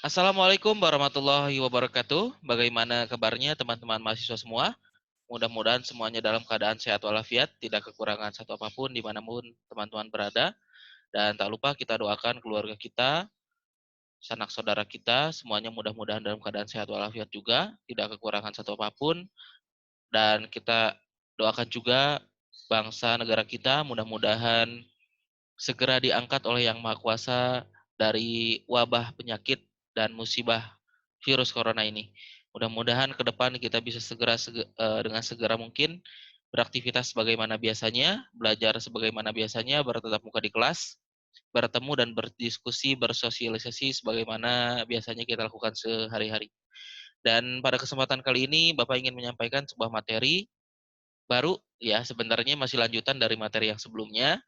Assalamualaikum warahmatullahi wabarakatuh. Bagaimana kabarnya teman-teman mahasiswa semua? Mudah-mudahan semuanya dalam keadaan sehat walafiat, tidak kekurangan satu apapun dimanapun teman-teman berada. Dan tak lupa kita doakan keluarga kita, sanak saudara kita, semuanya mudah-mudahan dalam keadaan sehat walafiat juga, tidak kekurangan satu apapun. Dan kita doakan juga bangsa negara kita mudah-mudahan segera diangkat oleh Yang Maha Kuasa dari wabah penyakit dan musibah virus corona ini. Mudah-mudahan ke depan kita bisa dengan segera mungkin beraktivitas sebagaimana biasanya, belajar sebagaimana biasanya, bertatap muka di kelas, bertemu dan berdiskusi, bersosialisasi sebagaimana biasanya kita lakukan sehari-hari. Dan pada kesempatan kali ini Bapak ingin menyampaikan sebuah materi baru, ya sebenarnya masih lanjutan dari materi yang sebelumnya.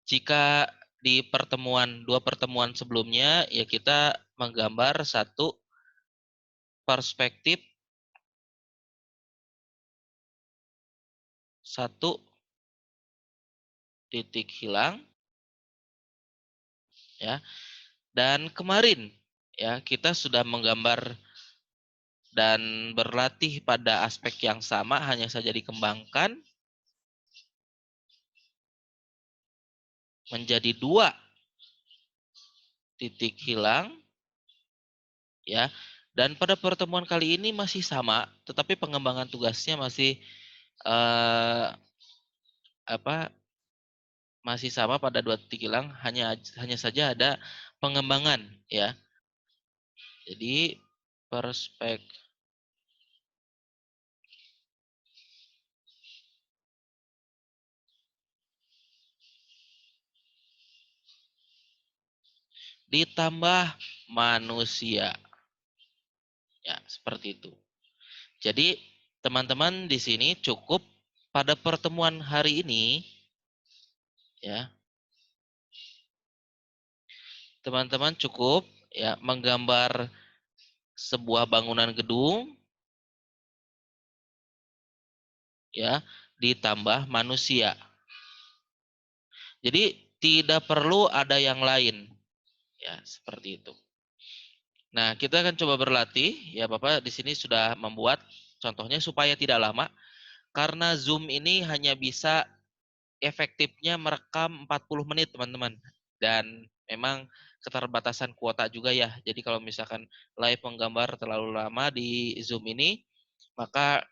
Jika di dua pertemuan sebelumnya, ya kita menggambar satu perspektif, satu titik hilang, ya. Dan kemarin, ya kita sudah menggambar dan berlatih pada aspek yang sama, hanya saja dikembangkan menjadi dua titik hilang, ya. Dan pada pertemuan kali ini masih sama, tetapi pengembangan tugasnya masih eh, apa masih sama pada dua titik hilang, hanya saja ada pengembangan, ya. Jadi perspektif ditambah manusia, ya seperti itu. Jadi teman-teman di sini cukup pada pertemuan hari ini, ya teman-teman cukup ya menggambar sebuah bangunan gedung, ya ditambah manusia. Jadi tidak perlu ada yang lain, ya seperti itu. Nah, kita akan coba berlatih, ya Bapak di sini sudah membuat contohnya supaya tidak lama, karena Zoom ini hanya bisa efektifnya merekam 40 menit teman-teman. Dan memang keterbatasan kuota juga ya. Jadi kalau misalkan live menggambar terlalu lama di Zoom ini, maka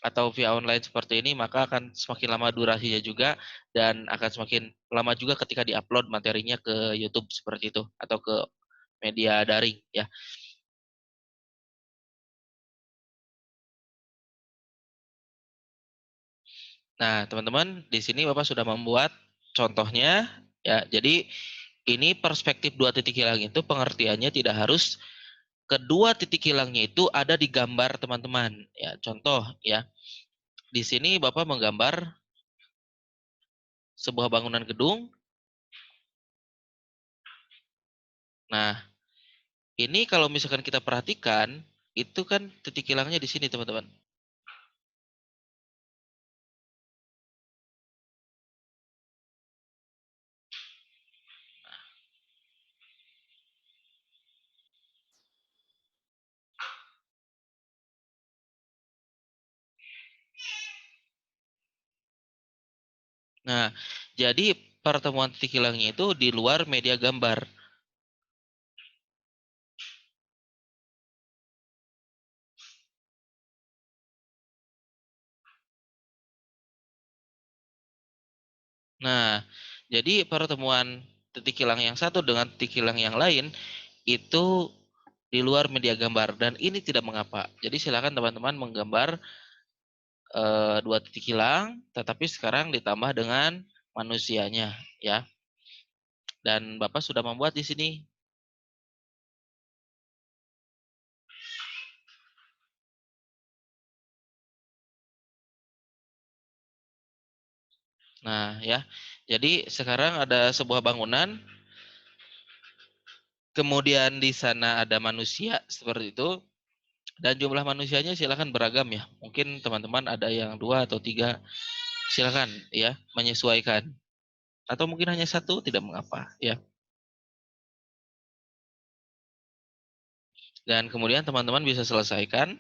atau via online seperti ini, maka akan semakin lama durasinya juga dan akan semakin lama juga ketika diupload materinya ke YouTube seperti itu atau ke media daring ya. Nah, teman-teman, di sini Bapak sudah membuat contohnya ya. Jadi ini perspektif dua titik hilang itu pengertiannya tidak harus kedua titik hilangnya itu ada di gambar teman-teman. Ya, contoh ya. Di sini Bapak menggambar sebuah bangunan gedung. Nah, ini kalau misalkan kita perhatikan, itu kan titik hilangnya di sini, teman-teman. Nah, jadi pertemuan titik hilangnya itu di luar media gambar. Nah, jadi pertemuan titik hilang yang satu dengan titik hilang yang lain itu di luar media gambar dan ini tidak mengapa. Jadi silakan teman-teman menggambar dua titik hilang, tetapi sekarang ditambah dengan manusianya, ya. Dan Bapak sudah membuat di sini. Nah, ya. Jadi sekarang ada sebuah bangunan, kemudian di sana ada manusia seperti itu, dan jumlah manusianya silakan beragam ya. Mungkin teman-teman ada yang dua atau tiga, silakan ya menyesuaikan. Atau mungkin hanya satu tidak mengapa, ya. Dan kemudian teman-teman bisa selesaikan.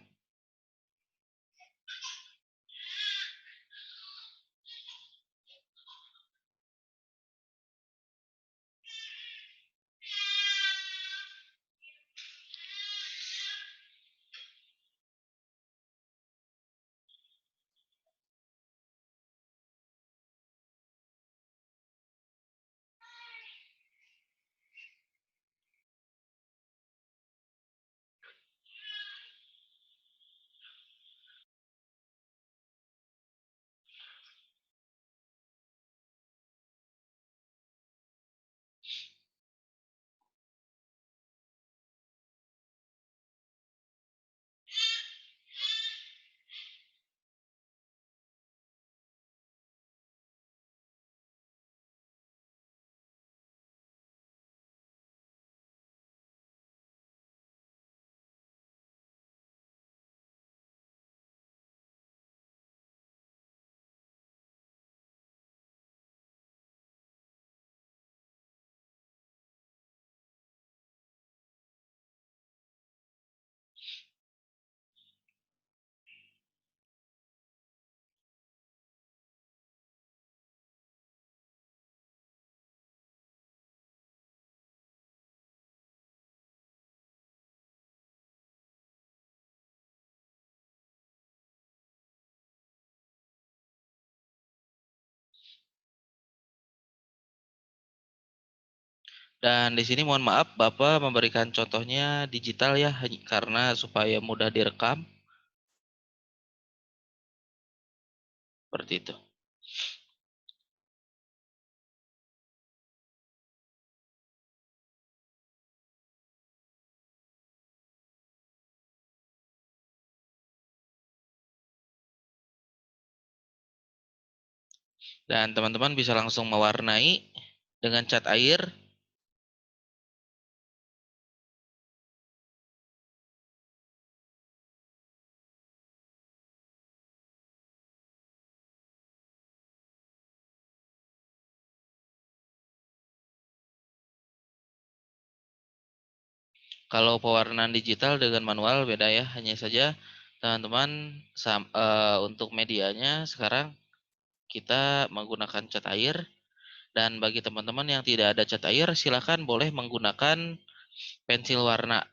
Dan di sini mohon maaf Bapak memberikan contohnya digital ya, karena supaya mudah direkam seperti itu. Dan teman-teman bisa langsung mewarnai dengan cat air. Kalau pewarnaan digital dengan manual beda ya, hanya saja teman-teman untuk medianya sekarang kita menggunakan cat air, dan bagi teman-teman yang tidak ada cat air silakan boleh menggunakan pensil warna.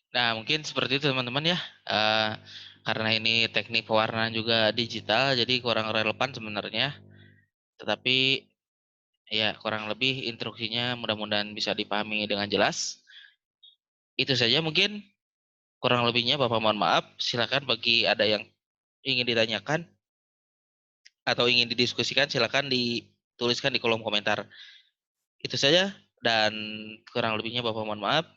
Nah, mungkin seperti itu teman-teman ya. Eh, karena ini teknik pewarnaan juga digital, jadi kurang relevan sebenarnya. Tetapi ya kurang lebih instruksinya mudah-mudahan bisa dipahami dengan jelas. Itu saja mungkin, kurang lebihnya Bapak mohon maaf. Silakan bagi ada yang ingin ditanyakan. atau ingin didiskusikan, silakan dituliskan di kolom komentar. Itu saja, dan kurang lebihnya Bapak mohon maaf.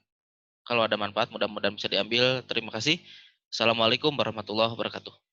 Kalau ada manfaat mudah-mudahan bisa diambil. Terima kasih. Assalamualaikum warahmatullahi wabarakatuh.